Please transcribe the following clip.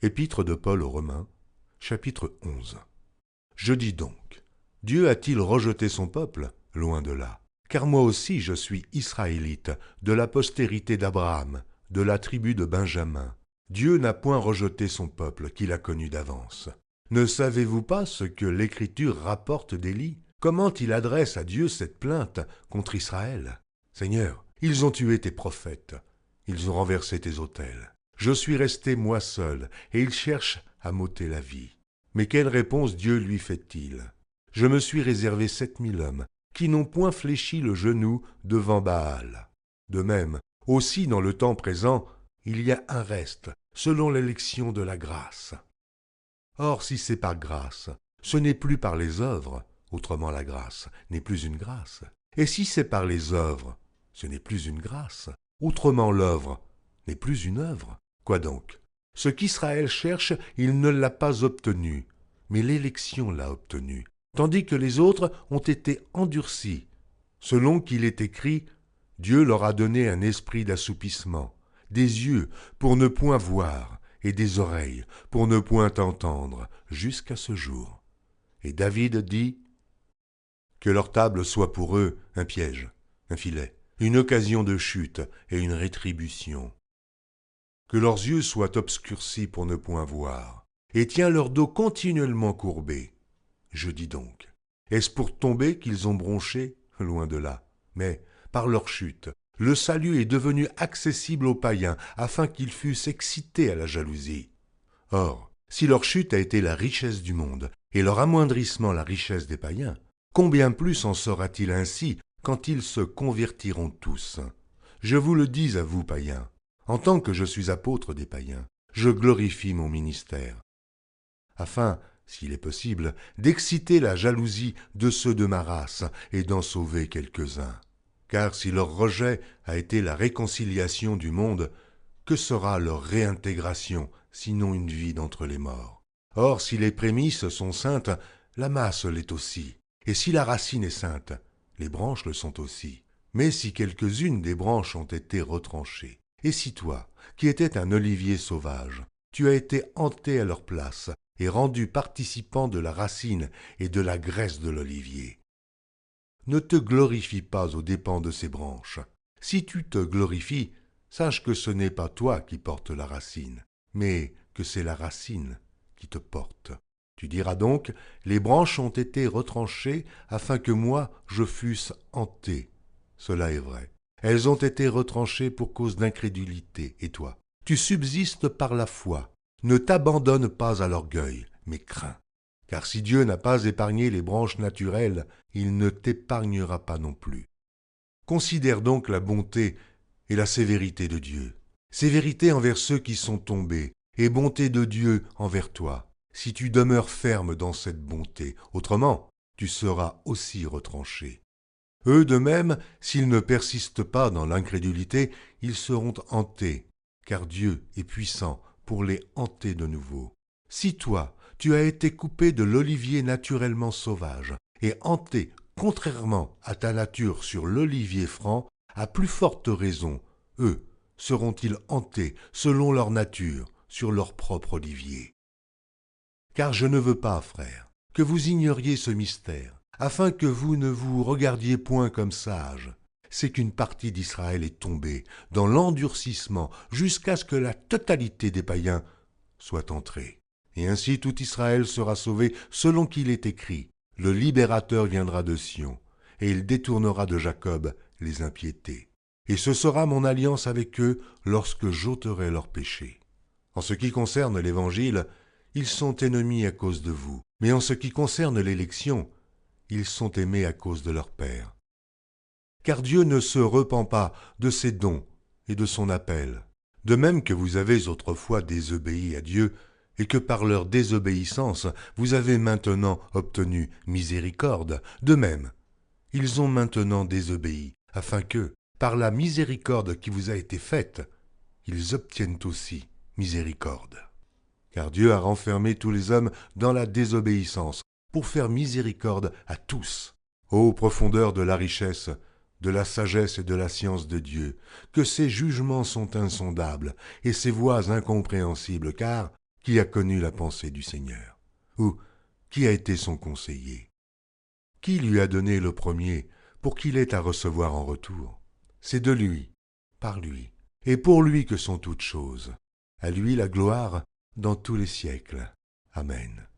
Épître de Paul aux Romains, chapitre 11. Je dis donc, Dieu a-t-il rejeté son peuple? Loin de là. Car moi aussi je suis israélite, de la postérité d'Abraham, de la tribu de Benjamin. Dieu n'a point rejeté son peuple qu'il a connu d'avance. Ne savez-vous pas ce que l'Écriture rapporte d'Élie? Comment il adresse à Dieu cette plainte contre Israël? Seigneur, ils ont tué tes prophètes, ils ont renversé tes autels. Je suis resté moi seul, et ils cherchent à m'ôter la vie. Mais quelle réponse Dieu lui fait-il? Je me suis réservé 7000 hommes, qui n'ont point fléchi le genou devant Baal. De même, aussi dans le temps présent, il y a un reste, selon l'élection de la grâce. Or, si c'est par grâce, ce n'est plus par les œuvres, autrement la grâce n'est plus une grâce. Et si c'est par les œuvres, ce n'est plus une grâce, autrement l'œuvre n'est plus une œuvre. Quoi donc? Ce qu'Israël cherche, il ne l'a pas obtenu, mais l'élection l'a obtenu, tandis que les autres ont été endurcis. Selon qu'il est écrit, Dieu leur a donné un esprit d'assoupissement, des yeux pour ne point voir, et des oreilles pour ne point entendre, jusqu'à ce jour. Et David dit, que leur table soit pour eux un piège, un filet, une occasion de chute et une rétribution. Que leurs yeux soient obscurcis pour ne point voir, et tiens leur dos continuellement courbé. Je dis donc, est-ce pour tomber qu'ils ont bronché? Loin de là. Mais, par leur chute, le salut est devenu accessible aux païens, afin qu'ils fussent excités à la jalousie. Or, si leur chute a été la richesse du monde, et leur amoindrissement la richesse des païens, combien plus en sera-t-il ainsi quand ils se convertiront tous? Je vous le dis à vous, païens, en tant que je suis apôtre des païens, je glorifie mon ministère, afin, s'il est possible, d'exciter la jalousie de ceux de ma race et d'en sauver quelques-uns. Car si leur rejet a été la réconciliation du monde, que sera leur réintégration, sinon une vie d'entre les morts? Or, si les prémices sont saintes, la masse l'est aussi, et si la racine est sainte, les branches le sont aussi. Mais si quelques-unes des branches ont été retranchées, et si toi, qui étais un olivier sauvage, tu as été hanté à leur place et rendu participant de la racine et de la graisse de l'olivier, ne te glorifie pas aux dépens de ces branches. Si tu te glorifies, sache que ce n'est pas toi qui portes la racine, mais que c'est la racine qui te porte. Tu diras donc, les branches ont été retranchées afin que moi je fusse hanté. Cela est vrai. Elles ont été retranchées pour cause d'incrédulité, et toi, tu subsistes par la foi. Ne t'abandonne pas à l'orgueil, mais crains. Car si Dieu n'a pas épargné les branches naturelles, il ne t'épargnera pas non plus. Considère donc la bonté et la sévérité de Dieu. Sévérité envers ceux qui sont tombés, et bonté de Dieu envers toi, si tu demeures ferme dans cette bonté. Autrement, tu seras aussi retranché. Eux de même, s'ils ne persistent pas dans l'incrédulité, ils seront hantés, car Dieu est puissant pour les hanter de nouveau. Si toi, tu as été coupé de l'olivier naturellement sauvage, et hanté contrairement à ta nature sur l'olivier franc, à plus forte raison, eux seront-ils hantés selon leur nature sur leur propre olivier. Car je ne veux pas, frères, que vous ignoriez ce mystère, afin que vous ne vous regardiez point comme sages. C'est qu'une partie d'Israël est tombée dans l'endurcissement jusqu'à ce que la totalité des païens soit entrée. Et ainsi tout Israël sera sauvé selon qu'il est écrit. Le libérateur viendra de Sion, et il détournera de Jacob les impiétés. Et ce sera mon alliance avec eux lorsque j'ôterai leurs péchés. En ce qui concerne l'Évangile, ils sont ennemis à cause de vous. Mais en ce qui concerne l'élection, ils sont aimés à cause de leur Père. Car Dieu ne se repent pas de ses dons et de son appel. De même que vous avez autrefois désobéi à Dieu, et que par leur désobéissance vous avez maintenant obtenu miséricorde, de même, ils ont maintenant désobéi, afin que, par la miséricorde qui vous a été faite, ils obtiennent aussi miséricorde. Car Dieu a renfermé tous les hommes dans la désobéissance, pour faire miséricorde à tous. Ô profondeur de la richesse, de la sagesse et de la science de Dieu, que ses jugements sont insondables et ses voies incompréhensibles, car Qui a connu la pensée du Seigneur? Ou qui a été son conseiller? Qui lui a donné le premier pour qu'il ait à recevoir en retour? C'est de lui, par lui, et pour lui que sont toutes choses. À lui la gloire dans tous les siècles. Amen.